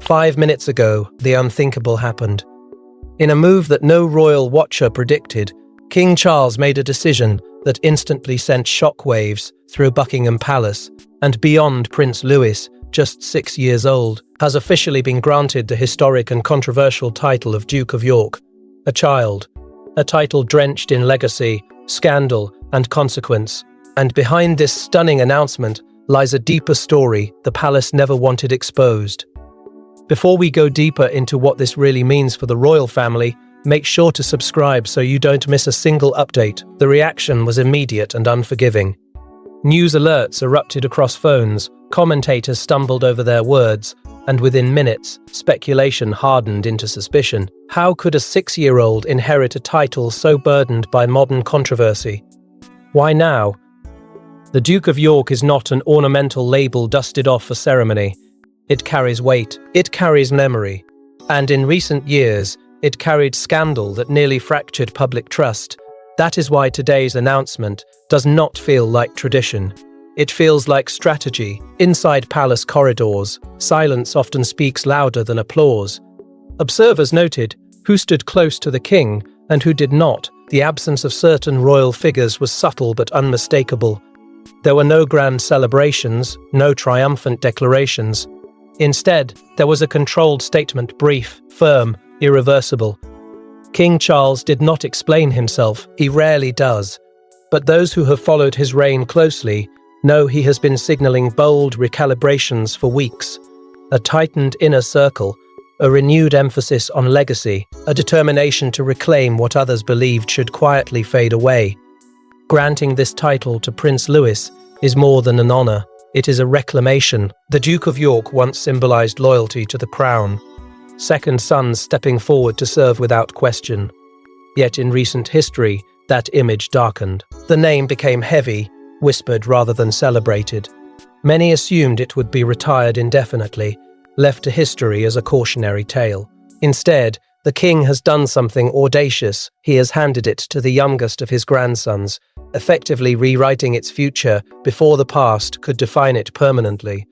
5 minutes ago, the unthinkable happened. In a move that no royal watcher predicted, King Charles made a decision that instantly sent shockwaves through Buckingham Palace, and beyond. Prince Louis, just 6 years old, has officially been granted the historic and controversial title of Duke of York, a child, a title drenched in legacy, scandal, and consequence. And behind this stunning announcement lies a deeper story the palace never wanted exposed. Before we go deeper into what this really means for the royal family, make sure to subscribe so you don't miss a single update. The reaction was immediate and unforgiving. News alerts erupted across phones, commentators stumbled over their words, and within minutes, speculation hardened into suspicion. How could a 6-year-old inherit a title so burdened by modern controversy? Why now? The Duke of York is not an ornamental label dusted off for ceremony. It carries weight, it carries memory, and in recent years, it carried scandal that nearly fractured public trust. That is why today's announcement does not feel like tradition. It feels like strategy. Inside palace corridors, silence often speaks louder than applause. Observers noted who stood close to the king and who did not. The absence of certain royal figures was subtle but unmistakable. There were no grand celebrations, no triumphant declarations. Instead, there was a controlled statement, brief, firm, irreversible. King Charles did not explain himself, he rarely does. But those who have followed his reign closely know he has been signaling bold recalibrations for weeks. A tightened inner circle, a renewed emphasis on legacy, a determination to reclaim what others believed should quietly fade away. Granting this title to Prince Louis is more than an honor. It is a reclamation. The Duke of York once symbolized loyalty to the crown, second sons stepping forward to serve without question. Yet in recent history, that image darkened. The name became heavy, whispered rather than celebrated. Many assumed it would be retired indefinitely, left to history as a cautionary tale. Instead, the king has done something audacious. He has handed it to the youngest of his grandsons, effectively rewriting its future before the past could define it permanently.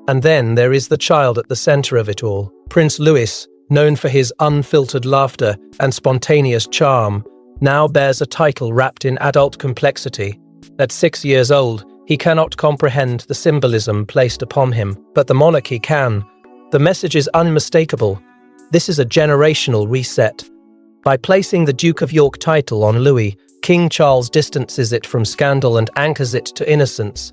And then there is the child at the center of it all. Prince Louis, known for his unfiltered laughter and spontaneous charm, now bears a title wrapped in adult complexity. At 6 years old, he cannot comprehend the symbolism placed upon him, but the monarchy can. The message is unmistakable. This is a generational reset. By placing the Duke of York title on Louis, King Charles distances it from scandal and anchors it to innocence.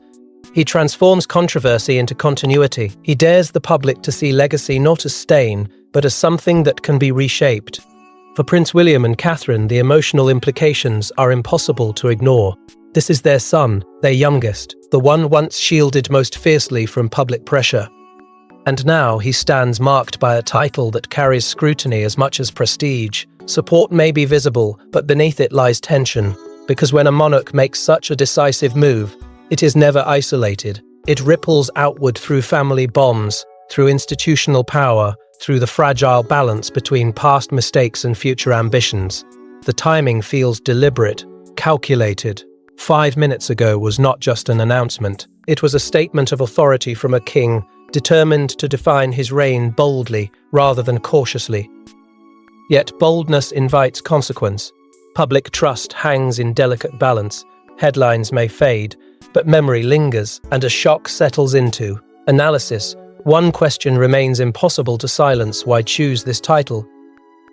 He transforms controversy into continuity. He dares the public to see legacy not as stain, but as something that can be reshaped. For Prince William and Catherine, the emotional implications are impossible to ignore. This is their son, their youngest, the one once shielded most fiercely from public pressure. And now he stands marked by a title that carries scrutiny as much as prestige. Support may be visible, but beneath it lies tension, because when a monarch makes such a decisive move, it is never isolated. It ripples outward through family bonds, through institutional power, through the fragile balance between past mistakes and future ambitions. The timing feels deliberate, calculated. 5 minutes ago was not just an announcement. It was a statement of authority from a king, determined to define his reign boldly rather than cautiously. Yet boldness invites consequence. Public trust hangs in delicate balance. Headlines may fade, but memory lingers, and a shock settles into analysis. One question remains impossible to silence: why choose this title?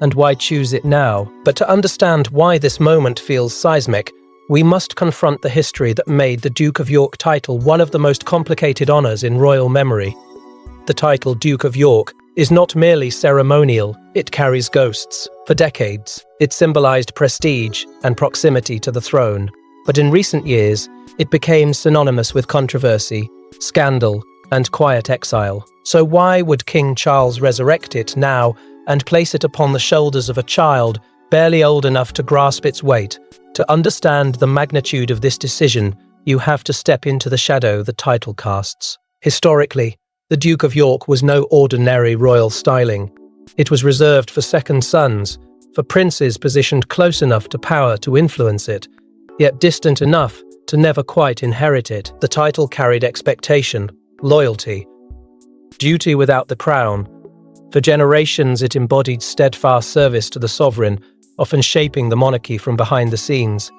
And why choose it now? But to understand why this moment feels seismic, we must confront the history that made the Duke of York title one of the most complicated honors in royal memory. The title Duke of York is not merely ceremonial, it carries ghosts. For decades, it symbolized prestige and proximity to the throne. But in recent years, it became synonymous with controversy, scandal, and quiet exile. So why would King Charles resurrect it now and place it upon the shoulders of a child barely old enough to grasp its weight? To understand the magnitude of this decision, you have to step into the shadow the title casts. Historically, the Duke of York was no ordinary royal styling. It was reserved for second sons, for princes positioned close enough to power to influence it, yet distant enough to never quite inherit it. The title carried expectation, loyalty, duty without the crown, For generations, it embodied steadfast service to the sovereign, often shaping the monarchy from behind the scenes.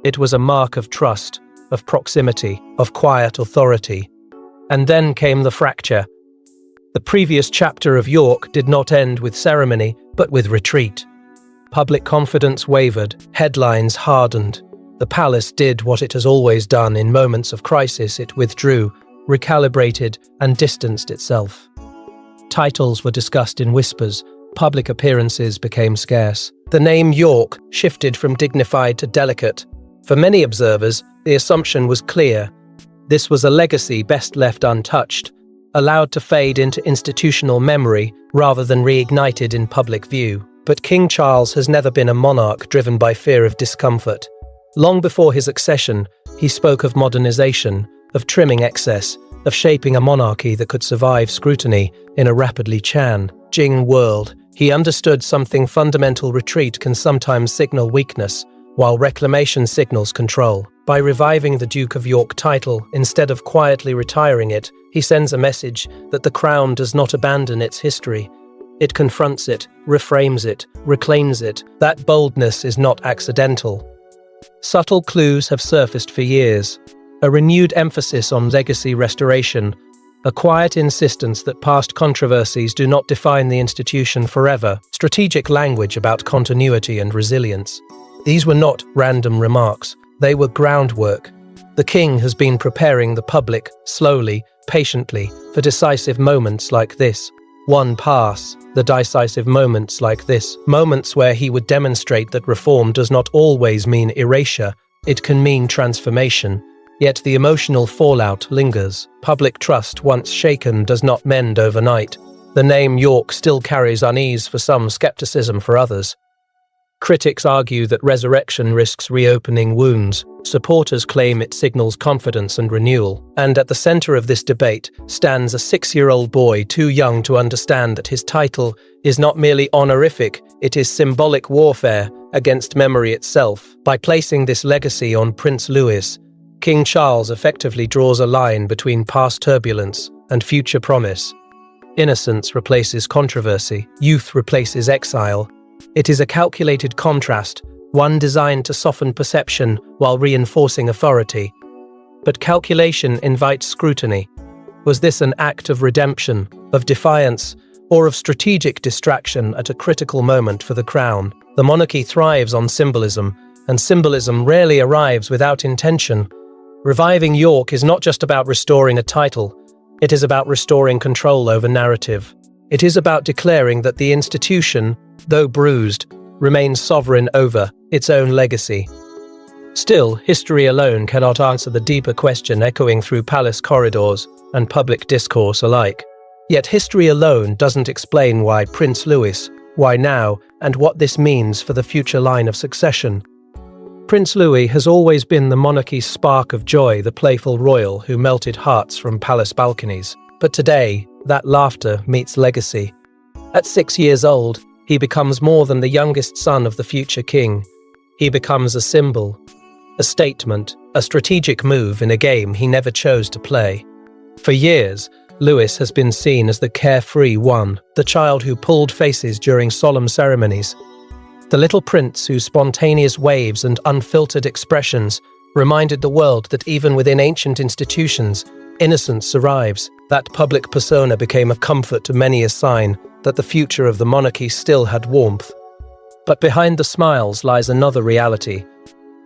It was a mark of trust, of proximity, of quiet authority. And then came the fracture. The previous chapter of York did not end with ceremony, but with retreat. Public confidence wavered, headlines hardened. The palace did what it has always done in moments of crisis. It withdrew, recalibrated, and distanced itself. Titles were discussed in whispers. Public appearances became scarce. The name York shifted from dignified to delicate. For many observers, the assumption was clear. This was a legacy best left untouched, allowed to fade into institutional memory rather than reignited in public view. But King Charles has never been a monarch driven by fear of discomfort. Long before his accession, he spoke of modernization, of trimming excess, of shaping a monarchy that could survive scrutiny in a rapidly changing world. He understood something fundamental: retreat can sometimes signal weakness, while reclamation signals control. By reviving the Duke of York title, instead of quietly retiring it, he sends a message that the crown does not abandon its history. It confronts it, reframes it, reclaims it. That boldness is not accidental. Subtle clues have surfaced for years. A renewed emphasis on legacy restoration, a quiet insistence that past controversies do not define the institution forever, strategic language about continuity and resilience. These were not random remarks, they were groundwork. The king has been preparing the public, slowly, patiently, for decisive moments like this. The decisive moments like this, moments where he would demonstrate that reform does not always mean erasure, it can mean transformation. Yet the emotional fallout lingers. Public trust, once shaken, does not mend overnight. The name York still carries unease for some, skepticism for others. Critics argue that resurrection risks reopening wounds. Supporters claim it signals confidence and renewal. And at the center of this debate stands a 6-year-old boy too young to understand that his title is not merely honorific, it is symbolic warfare against memory itself. By placing this legacy on Prince Louis, King Charles effectively draws a line between past turbulence and future promise. Innocence replaces controversy, youth replaces exile. It is a calculated contrast, one designed to soften perception while reinforcing authority. But calculation invites scrutiny. Was this an act of redemption, of defiance, or of strategic distraction at a critical moment for the crown? The monarchy thrives on symbolism, and symbolism rarely arrives without intention. Reviving York is not just about restoring a title, it is about restoring control over narrative. It is about declaring that the institution, though bruised, remains sovereign over its own legacy. Still, history alone cannot answer the deeper question echoing through palace corridors and public discourse alike. Yet history alone doesn't explain why Prince Louis, why now, and what this means for the future line of succession. Prince Louis has always been the monarchy's spark of joy, the playful royal who melted hearts from palace balconies. But today, that laughter meets legacy. At 6 years old, he becomes more than the youngest son of the future king. He becomes a symbol, a statement, a strategic move in a game he never chose to play. For years, Louis has been seen as the carefree one, the child who pulled faces during solemn ceremonies. The little prince whose spontaneous waves and unfiltered expressions reminded the world that even within ancient institutions, innocence survives. That public persona became a comfort to many, a sign that the future of the monarchy still had warmth. But behind the smiles lies another reality.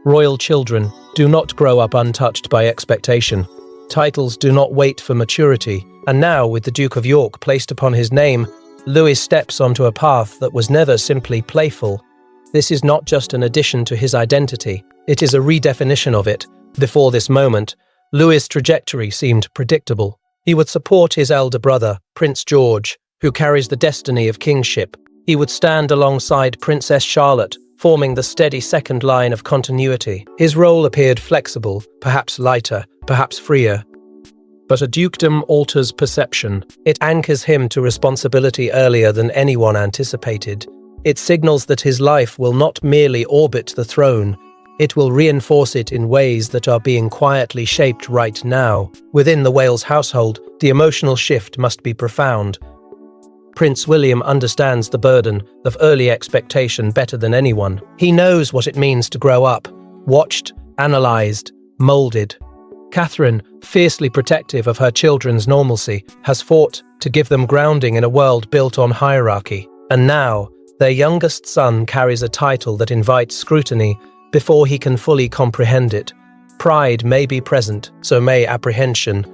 Royal children do not grow up untouched by expectation. Titles do not wait for maturity. And now, with the Duke of York placed upon his name, Louis steps onto a path that was never simply playful. This is not just an addition to his identity, it is a redefinition of it. Before this moment, Louis' trajectory seemed predictable. He would support his elder brother, Prince George, who carries the destiny of kingship. He would stand alongside Princess Charlotte, forming the steady second line of continuity. His role appeared flexible, perhaps lighter, perhaps freer. But a dukedom alters perception. It anchors him to responsibility earlier than anyone anticipated. It signals that his life will not merely orbit the throne, it will reinforce it in ways that are being quietly shaped right now. Within the Wales household, the emotional shift must be profound. Prince William understands the burden of early expectation better than anyone. He knows what it means to grow up, watched, analysed, moulded. Catherine, fiercely protective of her children's normalcy, has fought to give them grounding in a world built on hierarchy. And now, their youngest son carries a title that invites scrutiny before he can fully comprehend it. Pride may be present, so may apprehension.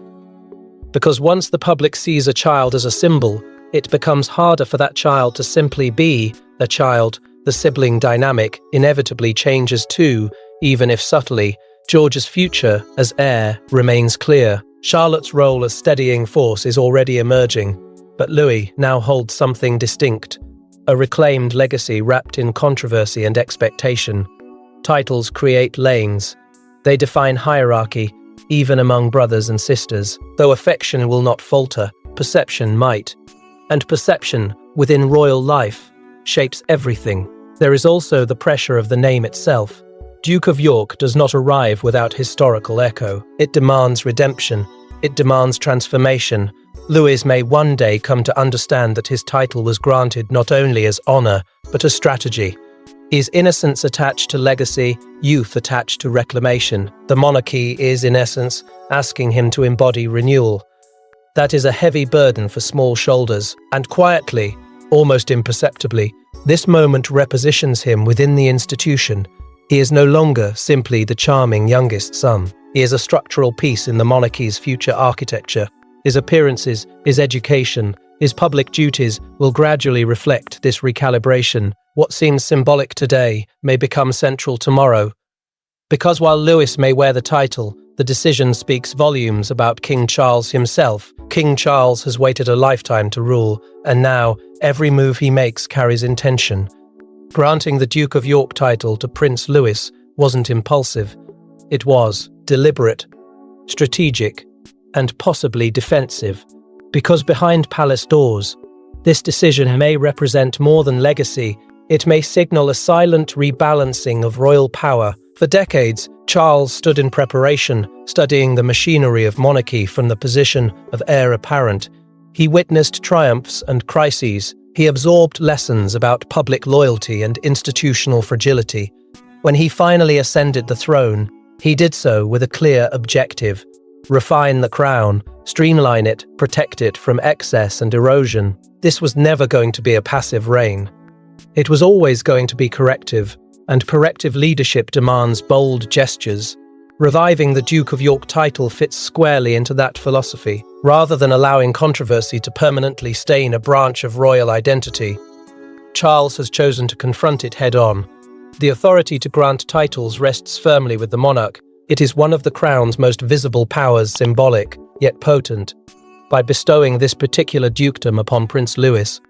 Because once the public sees a child as a symbol, it becomes harder for that child to simply be a child. The sibling dynamic inevitably changes too, even if subtly. George's future as heir remains clear. Charlotte's role as steadying force is already emerging, but Louis now holds something distinct, a reclaimed legacy wrapped in controversy and expectation. Titles create lanes. They define hierarchy, even among brothers and sisters. Though affection will not falter, perception might. And perception, within royal life, shapes everything. There is also the pressure of the name itself. Duke of York does not arrive without historical echo. It demands redemption. It demands transformation. Louis may one day come to understand that his title was granted not only as honour, but as strategy. Is innocence attached to legacy, youth attached to reclamation? The monarchy is, in essence, asking him to embody renewal. That is a heavy burden for small shoulders, and quietly, almost imperceptibly, this moment repositions him within the institution. He is no longer simply the charming youngest son. He is a structural piece in the monarchy's future architecture. His appearances, his education, his public duties will gradually reflect this recalibration. What seems symbolic today may become central tomorrow. Because while Louis may wear the title, the decision speaks volumes about King Charles himself. King Charles has waited a lifetime to rule, and now every move he makes carries intention. Granting the Duke of York title to Prince Louis wasn't impulsive. It was deliberate, strategic, and possibly defensive. Because behind palace doors, this decision may represent more than legacy. It may signal a silent rebalancing of royal power. For decades, Charles stood in preparation, studying the machinery of monarchy from the position of heir apparent. He witnessed triumphs and crises. He absorbed lessons about public loyalty and institutional fragility. When he finally ascended the throne, he did so with a clear objective: refine the crown, streamline it, protect it from excess and erosion. This was never going to be a passive reign. It was always going to be corrective, and corrective leadership demands bold gestures. Reviving the Duke of York title fits squarely into that philosophy. Rather than allowing controversy to permanently stain a branch of royal identity, Charles has chosen to confront it head-on. The authority to grant titles rests firmly with the monarch. It is one of the crown's most visible powers, symbolic, yet potent. By bestowing this particular dukedom upon Prince Louis,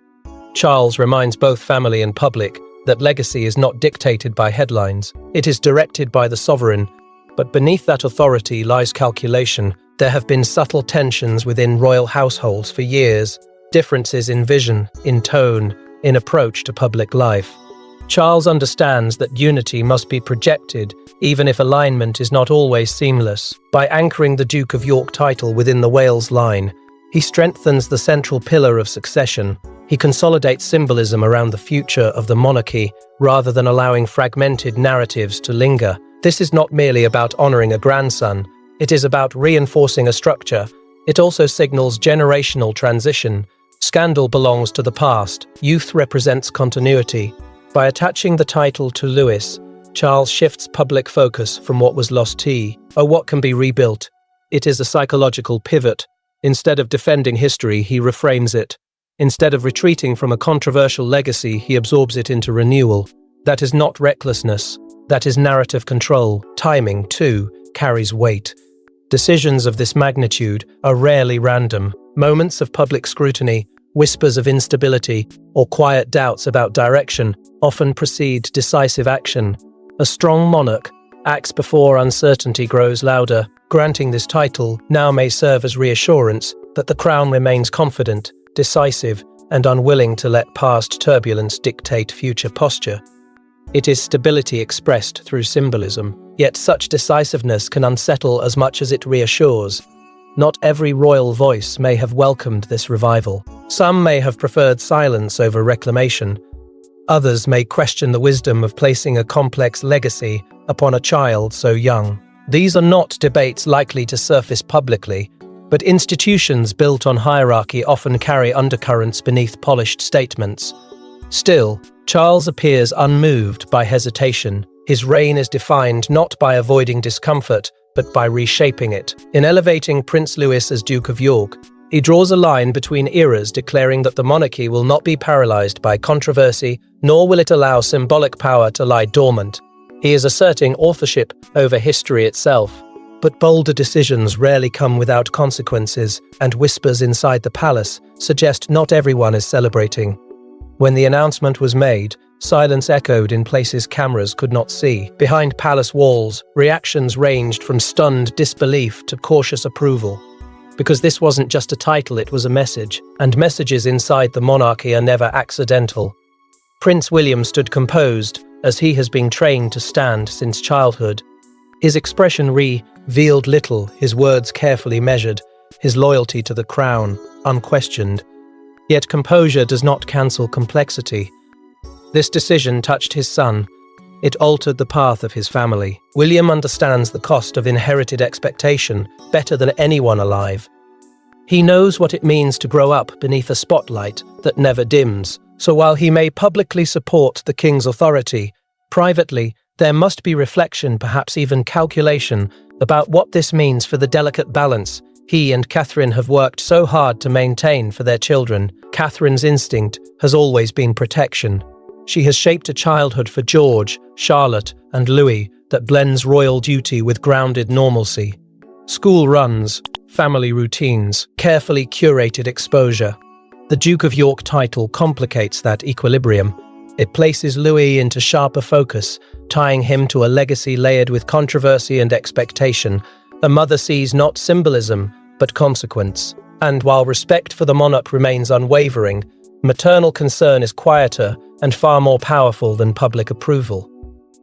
Charles reminds both family and public that legacy is not dictated by headlines. It is directed by the sovereign, but beneath that authority lies calculation. There have been subtle tensions within royal households for years, differences in vision, in tone, in approach to public life. Charles understands that unity must be projected, even if alignment is not always seamless. By anchoring the Duke of York title within the Wales line, he strengthens the central pillar of succession. He consolidates symbolism around the future of the monarchy, rather than allowing fragmented narratives to linger. This is not merely about honouring a grandson. It is about reinforcing a structure. It also signals generational transition. Scandal belongs to the past. Youth represents continuity. By attaching the title to Louis, Charles shifts public focus from what was lost to what can be rebuilt. It is a psychological pivot. Instead of defending history, he reframes it. Instead of retreating from a controversial legacy, he absorbs it into renewal. That is not recklessness. That is narrative control. Timing, too, carries weight. Decisions of this magnitude are rarely random. Moments of public scrutiny, whispers of instability, or quiet doubts about direction often precede decisive action. A strong monarch acts before uncertainty grows louder. Granting this title now may serve as reassurance that the crown remains confident, decisive, and unwilling to let past turbulence dictate future posture. It is stability expressed through symbolism, yet such decisiveness can unsettle as much as it reassures. Not every royal voice may have welcomed this revival. Some may have preferred silence over reclamation. Others may question the wisdom of placing a complex legacy upon a child so young. These are not debates likely to surface publicly, but institutions built on hierarchy often carry undercurrents beneath polished statements. Still, Charles appears unmoved by hesitation. His reign is defined not by avoiding discomfort, but by reshaping it. In elevating Prince Louis as Duke of York, he draws a line between eras, declaring that the monarchy will not be paralyzed by controversy, nor will it allow symbolic power to lie dormant. He is asserting authorship over history itself. But bolder decisions rarely come without consequences, and whispers inside the palace suggest not everyone is celebrating. When the announcement was made, silence echoed in places cameras could not see. Behind palace walls, reactions ranged from stunned disbelief to cautious approval. Because this wasn't just a title, it was a message, and messages inside the monarchy are never accidental. Prince William stood composed, as he has been trained to stand since childhood. His expression revealed little, his words carefully measured, his loyalty to the crown unquestioned. Yet composure does not cancel complexity. This decision touched his son. It altered the path of his family. William understands the cost of inherited expectation better than anyone alive. He knows what it means to grow up beneath a spotlight that never dims. So while he may publicly support the king's authority, privately, there must be reflection, perhaps even calculation, about what this means for the delicate balance he and Catherine have worked so hard to maintain for their children. Catherine's instinct has always been protection. She has shaped a childhood for George, Charlotte, and Louis that blends royal duty with grounded normalcy. School runs, family routines, carefully curated exposure. The Duke of York title complicates that equilibrium. It places Louis into sharper focus, tying him to a legacy layered with controversy and expectation. A mother sees not symbolism, but consequence. And while respect for the monarch remains unwavering, maternal concern is quieter and far more powerful than public approval.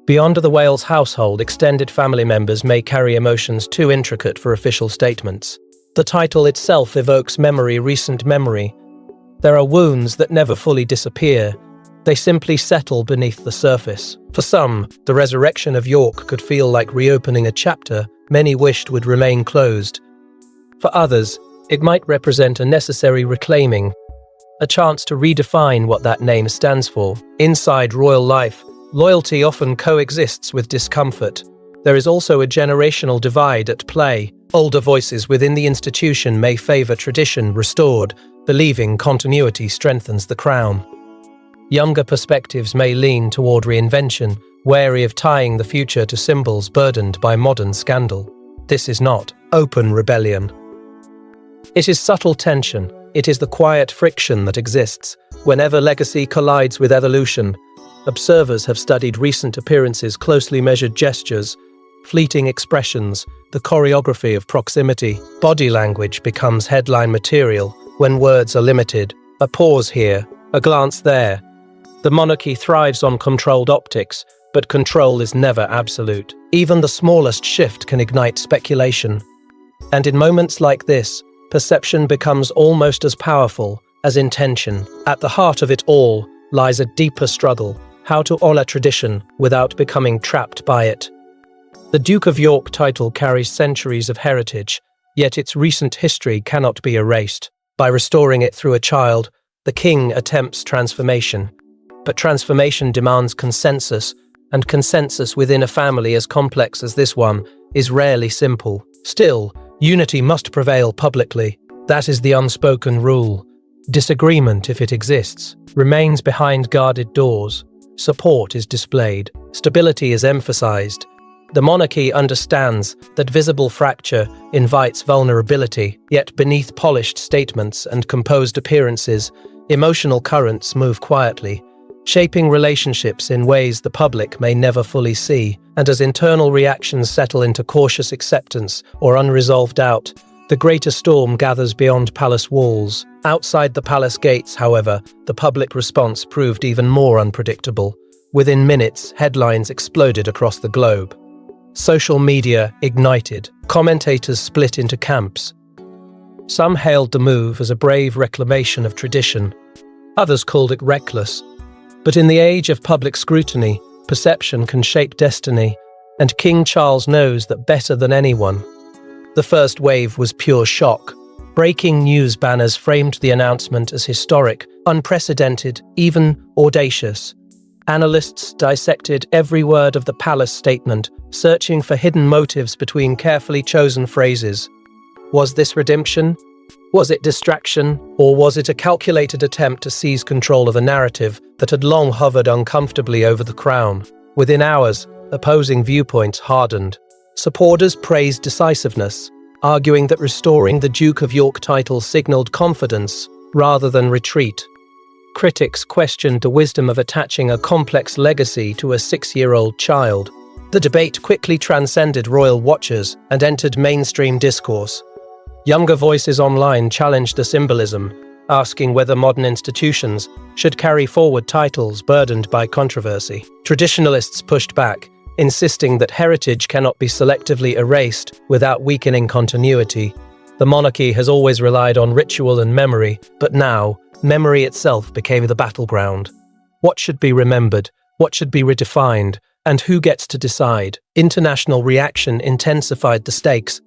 Beyond the Wales household, extended family members may carry emotions too intricate for official statements. The title itself evokes memory, recent memory. There are wounds that never fully disappear. They simply settle beneath the surface. For some, the resurrection of York could feel like reopening a chapter many wished would remain closed. For others, it might represent a necessary reclaiming, a chance to redefine what that name stands for. Inside royal life, loyalty often coexists with discomfort. There is also a generational divide at play. Older voices within the institution may favor tradition restored, believing continuity strengthens the crown. Younger perspectives may lean toward reinvention, wary of tying the future to symbols burdened by modern scandal. This is not open rebellion. It is subtle tension. It is the quiet friction that exists whenever legacy collides with evolution. Observers have studied recent appearances, closely measured gestures, fleeting expressions, the choreography of proximity. Body language becomes headline material when words are limited. A pause here, a glance there. The monarchy thrives on controlled optics, but control is never absolute. Even the smallest shift can ignite speculation. And in moments like this, perception becomes almost as powerful as intention. At the heart of it all lies a deeper struggle: how to honor tradition without becoming trapped by it. The Duke of York title carries centuries of heritage, yet its recent history cannot be erased. By restoring it through a child, the king attempts transformation. But transformation demands consensus, and consensus within a family as complex as this one is rarely simple. Still, unity must prevail publicly. That is the unspoken rule. Disagreement, if it exists, remains behind guarded doors. Support is displayed. Stability is emphasized. The monarchy understands that visible fracture invites vulnerability, yet beneath polished statements and composed appearances, emotional currents move quietly, shaping relationships in ways the public may never fully see. And as internal reactions settle into cautious acceptance or unresolved doubt, the greater storm gathers beyond palace walls. Outside the palace gates, however, the public response proved even more unpredictable. Within minutes, headlines exploded across the globe. Social media ignited. Commentators split into camps. Some hailed the move as a brave reclamation of tradition. Others called it reckless. But in the age of public scrutiny, perception can shape destiny, and King Charles knows that better than anyone. The first wave was pure shock. Breaking news banners framed the announcement as historic, unprecedented, even audacious. Analysts dissected every word of the palace statement, searching for hidden motives between carefully chosen phrases. Was this redemption? Was it distraction? Or was it a calculated attempt to seize control of a narrative that had long hovered uncomfortably over the crown? Within hours, opposing viewpoints hardened. Supporters praised decisiveness, arguing that restoring the Duke of York title signaled confidence rather than retreat. Critics questioned the wisdom of attaching a complex legacy to a 6-year-old child. The debate quickly transcended royal watchers and entered mainstream discourse. Younger voices online challenged the symbolism, asking whether modern institutions should carry forward titles burdened by controversy. Traditionalists pushed back, insisting that heritage cannot be selectively erased without weakening continuity. The monarchy has always relied on ritual and memory, but now, memory itself became the battleground. What should be remembered? What should be redefined? And who gets to decide? International reaction intensified the stakes.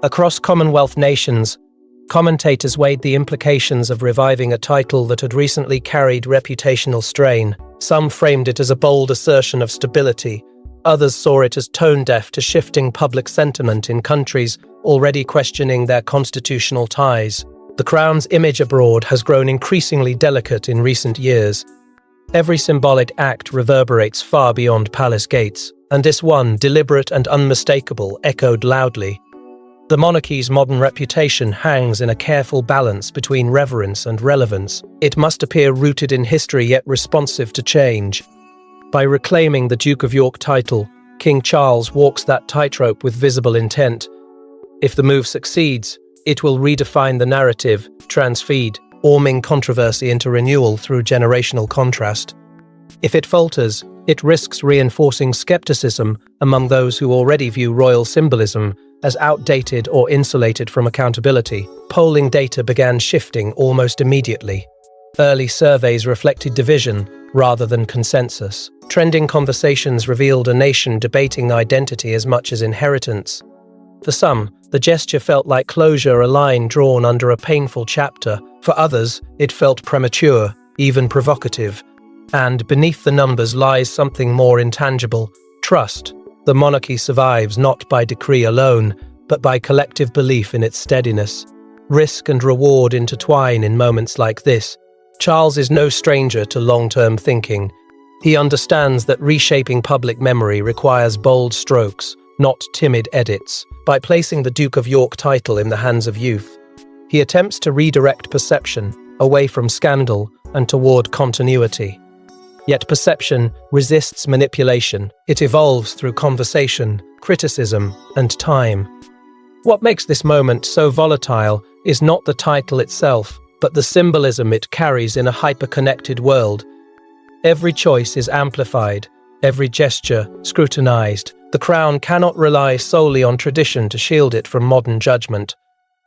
Across Commonwealth nations, commentators weighed the implications of reviving a title that had recently carried reputational strain. Some framed it as a bold assertion of stability. Others saw it as tone-deaf to shifting public sentiment in countries already questioning their constitutional ties. The crown's image abroad has grown increasingly delicate in recent years. Every symbolic act reverberates far beyond palace gates, and this one, deliberate and unmistakable, echoed loudly. The monarchy's modern reputation hangs in a careful balance between reverence and relevance. It must appear rooted in history yet responsive to change. By reclaiming the Duke of York title, King Charles walks that tightrope with visible intent. If the move succeeds, it will redefine the narrative, transforming controversy into renewal through generational contrast. If it falters, it risks reinforcing skepticism among those who already view royal symbolism as outdated or insulated from accountability. Polling data began shifting almost immediately. Early surveys reflected division rather than consensus. Trending conversations revealed a nation debating identity as much as inheritance. For some, the gesture felt like closure, a line drawn under a painful chapter. For others, it felt premature, even provocative. And beneath the numbers lies something more intangible: trust. The monarchy survives not by decree alone, but by collective belief in its steadiness. Risk and reward intertwine in moments like this. Charles is no stranger to long-term thinking. He understands that reshaping public memory requires bold strokes, not timid edits. By placing the Duke of York title in the hands of youth, he attempts to redirect perception away from scandal and toward continuity. Yet perception resists manipulation. It evolves through conversation, criticism, and time. What makes this moment so volatile is not the title itself, but the symbolism it carries in a hyper-connected world. Every choice is amplified, every gesture scrutinized. The crown cannot rely solely on tradition to shield it from modern judgment.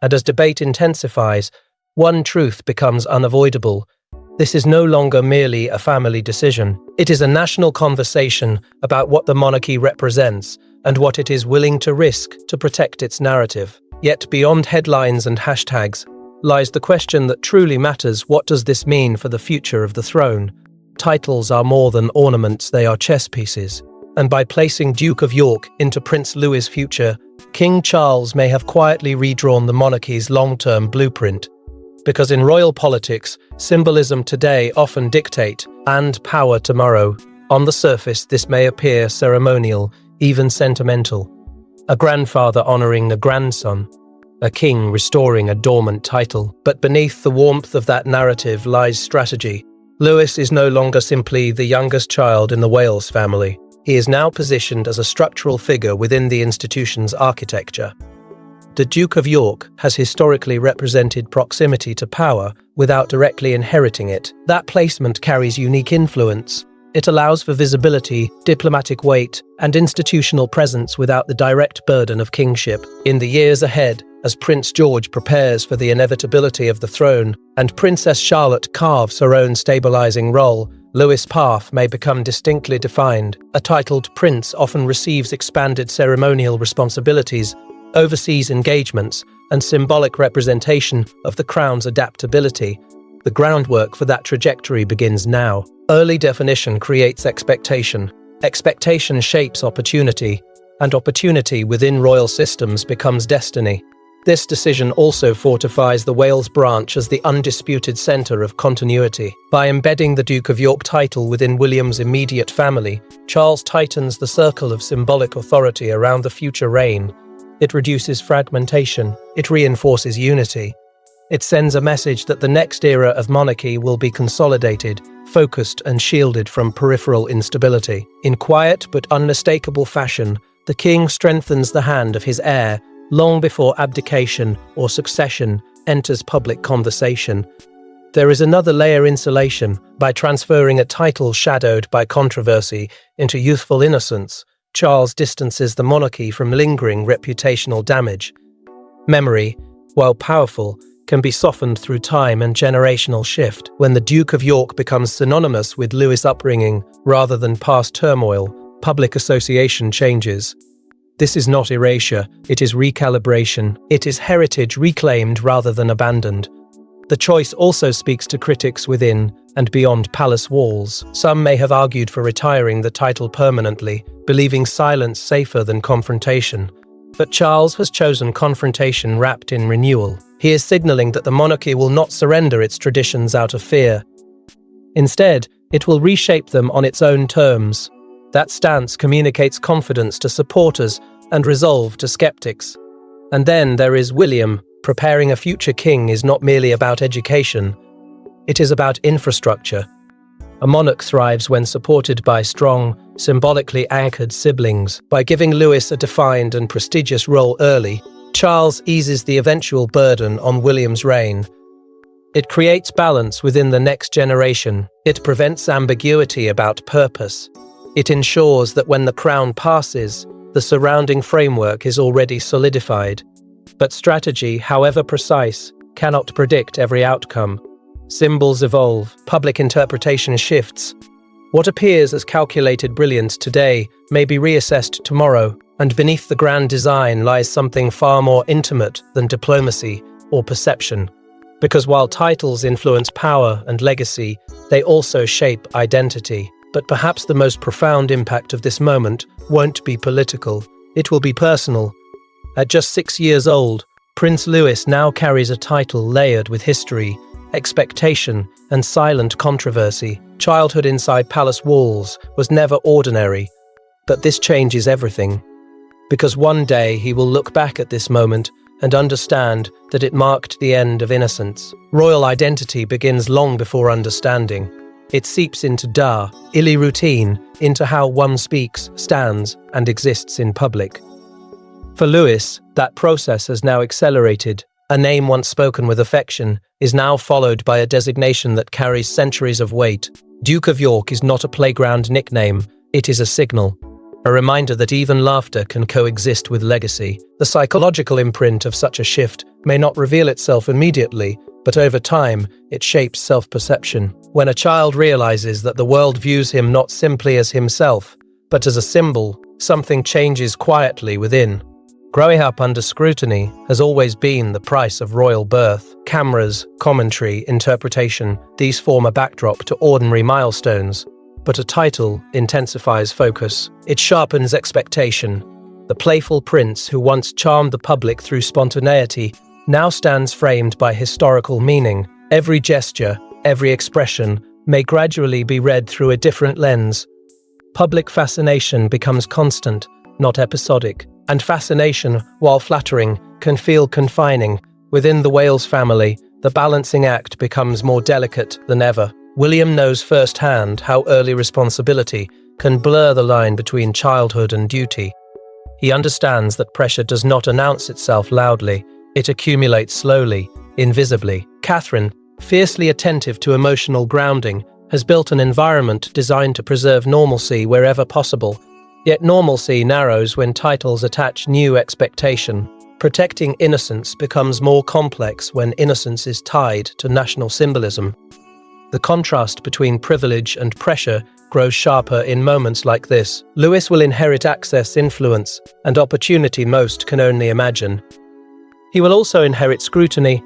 And as debate intensifies, one truth becomes unavoidable. This is no longer merely a family decision. It is a national conversation about what the monarchy represents and what it is willing to risk to protect its narrative. Yet beyond headlines and hashtags lies the question that truly matters: what does this mean for the future of the throne? Titles are more than ornaments, they are chess pieces. And by placing Duke of York into Prince Louis's future, King Charles may have quietly redrawn the monarchy's long-term blueprint. Because in royal politics, symbolism today often dictate, and power tomorrow. On the surface, this may appear ceremonial, even sentimental. A grandfather honoring a grandson, a king restoring a dormant title. But beneath the warmth of that narrative lies strategy. Louis is no longer simply the youngest child in the Wales family. He is now positioned as a structural figure within the institution's architecture. The Duke of York has historically represented proximity to power without directly inheriting it. That placement carries unique influence. It allows for visibility, diplomatic weight, and institutional presence without the direct burden of kingship. In the years ahead, as Prince George prepares for the inevitability of the throne, and Princess Charlotte carves her own stabilizing role, Louis' path may become distinctly defined. A titled prince often receives expanded ceremonial responsibilities, overseas engagements, and symbolic representation of the crown's adaptability. The groundwork for that trajectory begins now. Early definition creates expectation. Expectation shapes opportunity, and opportunity within royal systems becomes destiny. This decision also fortifies the Wales branch as the undisputed centre of continuity. By embedding the Duke of York title within William's immediate family, Charles tightens the circle of symbolic authority around the future reign. It reduces fragmentation. It reinforces unity. It sends a message that the next era of monarchy will be consolidated, focused, and shielded from peripheral instability. In quiet but unmistakable fashion, the king strengthens the hand of his heir long before abdication or succession enters public conversation. There is another layer: insulation. By transferring a title shadowed by controversy into youthful innocence, Charles distances the monarchy from lingering reputational damage. Memory, while powerful, can be softened through time and generational shift. When the Duke of York becomes synonymous with Louis' upbringing rather than past turmoil, public association changes. This is not erasure, it is recalibration. It is heritage reclaimed rather than abandoned. The choice also speaks to critics within and beyond palace walls. Some may have argued for retiring the title permanently, believing silence safer than confrontation. But Charles has chosen confrontation wrapped in renewal. He is signaling that the monarchy will not surrender its traditions out of fear. Instead, it will reshape them on its own terms. That stance communicates confidence to supporters and resolve to skeptics. And then there is William. Preparing a future king is not merely about education. It is about infrastructure. A monarch thrives when supported by strong, symbolically anchored siblings. By giving Louis a defined and prestigious role early, Charles eases the eventual burden on William's reign. It creates balance within the next generation. It prevents ambiguity about purpose. It ensures that when the crown passes, the surrounding framework is already solidified. But strategy, however precise, cannot predict every outcome. Symbols evolve, public interpretation shifts. What appears as calculated brilliance today may be reassessed tomorrow, and beneath the grand design lies something far more intimate than diplomacy or perception. Because while titles influence power and legacy, they also shape identity. But perhaps the most profound impact of this moment won't be political, it will be personal. At just 6 years old, Prince Louis now carries a title layered with history, expectation, and silent controversy. Childhood inside palace walls was never ordinary, but this changes everything. Because one day he will look back at this moment and understand that it marked the end of innocence. Royal identity begins long before understanding. It seeps into daily routine, into how one speaks, stands, and exists in public. For Louis, that process has now accelerated. A name once spoken with affection is now followed by a designation that carries centuries of weight. Duke of York is not a playground nickname, it is a signal. A reminder that even laughter can coexist with legacy. The psychological imprint of such a shift may not reveal itself immediately, but over time, it shapes self-perception. When a child realizes that the world views him not simply as himself, but as a symbol, something changes quietly within. Growing up under scrutiny has always been the price of royal birth. Cameras, commentary, interpretation, these form a backdrop to ordinary milestones. But a title intensifies focus. It sharpens expectation. The playful prince who once charmed the public through spontaneity now stands framed by historical meaning. Every gesture, every expression may gradually be read through a different lens. Public fascination becomes constant, not episodic. And fascination, while flattering, can feel confining. Within the Wales family, the balancing act becomes more delicate than ever. William knows firsthand how early responsibility can blur the line between childhood and duty. He understands that pressure does not announce itself loudly, it accumulates slowly, invisibly. Catherine, fiercely attentive to emotional grounding, has built an environment designed to preserve normalcy wherever possible. Yet normalcy narrows when titles attach new expectation. Protecting innocence becomes more complex when innocence is tied to national symbolism. The contrast between privilege and pressure grows sharper in moments like this. Louis will inherit access, influence, and opportunity most can only imagine. He will also inherit scrutiny,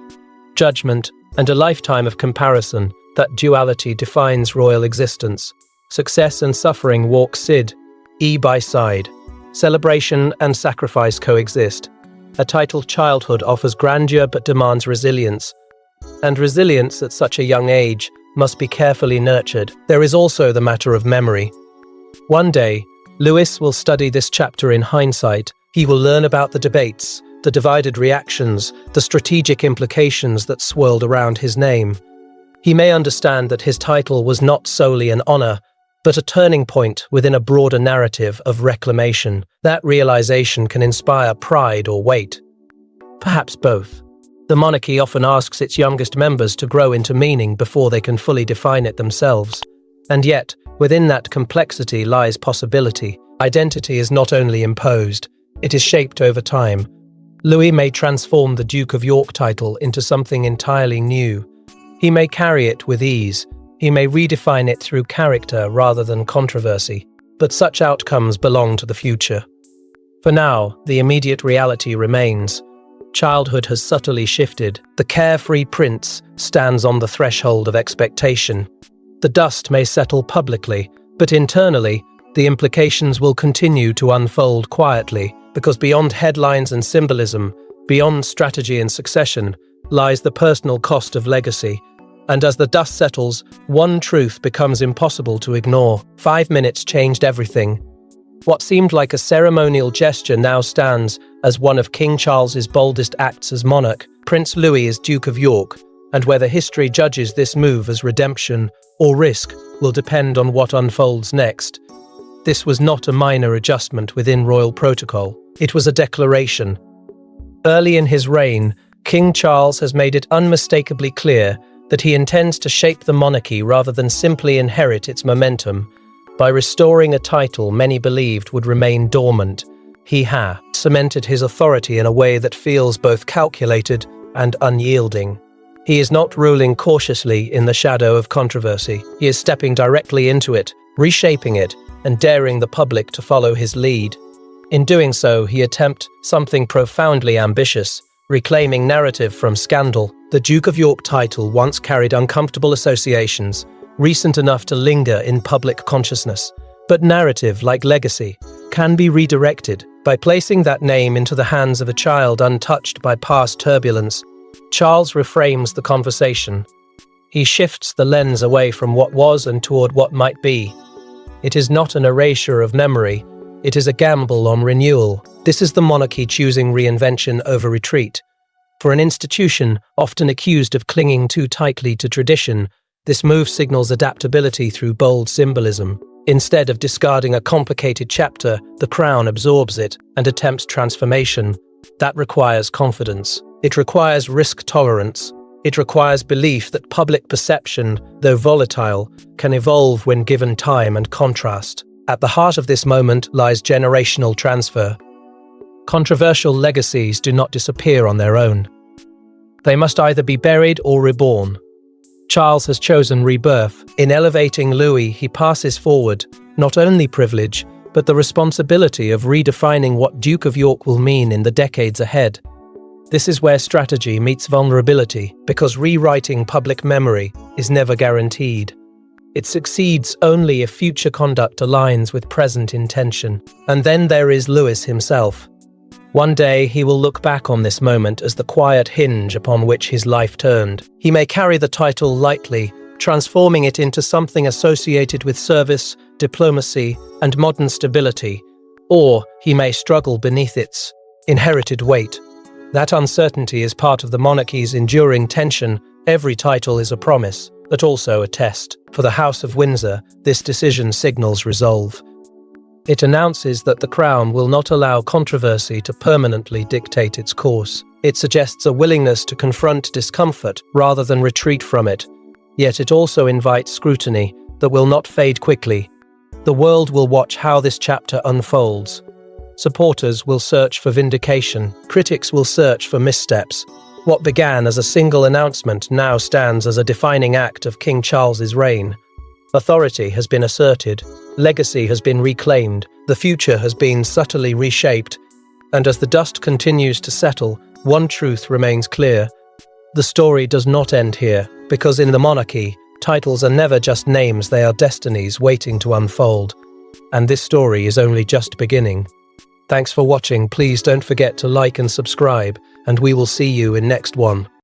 judgment, and a lifetime of comparison. That duality defines royal existence. Success and suffering walk side by side. Celebration and sacrifice coexist. A titled childhood offers grandeur but demands resilience. And resilience at such a young age must be carefully nurtured. There is also the matter of memory. One day, Louis will study this chapter in hindsight. He will learn about the debates, the divided reactions, the strategic implications that swirled around his name. He may understand that his title was not solely an honor, but a turning point within a broader narrative of reclamation. That realization can inspire pride or weight. Perhaps both. The monarchy often asks its youngest members to grow into meaning before they can fully define it themselves. And yet, within that complexity lies possibility. Identity is not only imposed, it is shaped over time. Louis may transform the Duke of York title into something entirely new. He may carry it with ease. He may redefine it through character rather than controversy. But such outcomes belong to the future. For now, the immediate reality remains. Childhood has subtly shifted. The carefree prince stands on the threshold of expectation. The dust may settle publicly, but internally, the implications will continue to unfold quietly, because beyond headlines and symbolism, beyond strategy and succession, lies the personal cost of legacy. And as the dust settles, one truth becomes impossible to ignore. 5 minutes changed everything. What seemed like a ceremonial gesture now stands as one of King Charles's boldest acts as monarch. Prince Louis is Duke of York, and whether history judges this move as redemption or risk will depend on what unfolds next. This was not a minor adjustment within royal protocol. It was a declaration. Early in his reign, King Charles has made it unmistakably clear that he intends to shape the monarchy rather than simply inherit its momentum. By restoring a title many believed would remain dormant, he has cemented his authority in a way that feels both calculated and unyielding. He is not ruling cautiously in the shadow of controversy. He is stepping directly into it, reshaping it, and daring the public to follow his lead. In doing so, he attempts something profoundly ambitious, reclaiming narrative from scandal. The Duke of York title once carried uncomfortable associations, recent enough to linger in public consciousness. But narrative, like legacy, can be redirected. By placing that name into the hands of a child untouched by past turbulence, Charles reframes the conversation. He shifts the lens away from what was and toward what might be. It is not an erasure of memory, it is a gamble on renewal. This is the monarchy choosing reinvention over retreat. For an institution often accused of clinging too tightly to tradition, this move signals adaptability through bold symbolism. Instead of discarding a complicated chapter, the crown absorbs it and attempts transformation. That requires confidence. It requires risk tolerance. It requires belief that public perception, though volatile, can evolve when given time and contrast. At the heart of this moment lies generational transfer. Controversial legacies do not disappear on their own. They must either be buried or reborn. Charles has chosen rebirth. In elevating Louis, he passes forward not only privilege, but the responsibility of redefining what Duke of York will mean in the decades ahead. This is where strategy meets vulnerability, because rewriting public memory is never guaranteed. It succeeds only if future conduct aligns with present intention. And then there is Louis himself. One day he will look back on this moment as the quiet hinge upon which his life turned. He may carry the title lightly, transforming it into something associated with service, diplomacy, and modern stability, or he may struggle beneath its inherited weight. That uncertainty is part of the monarchy's enduring tension. Every title is a promise, but also a test. For the House of Windsor, this decision signals resolve. It announces that the crown will not allow controversy to permanently dictate its course. It suggests a willingness to confront discomfort rather than retreat from it. Yet it also invites scrutiny that will not fade quickly. The world will watch how this chapter unfolds. Supporters will search for vindication, critics will search for missteps. What began as a single announcement now stands as a defining act of King Charles's reign. Authority has been asserted, legacy has been reclaimed, the future has been subtly reshaped, and as the dust continues to settle, one truth remains clear. The story does not end here, because in the monarchy, titles are never just names, they are destinies waiting to unfold. And this story is only just beginning. Thanks for watching. Please don't forget to like and subscribe, and we will see you in next one.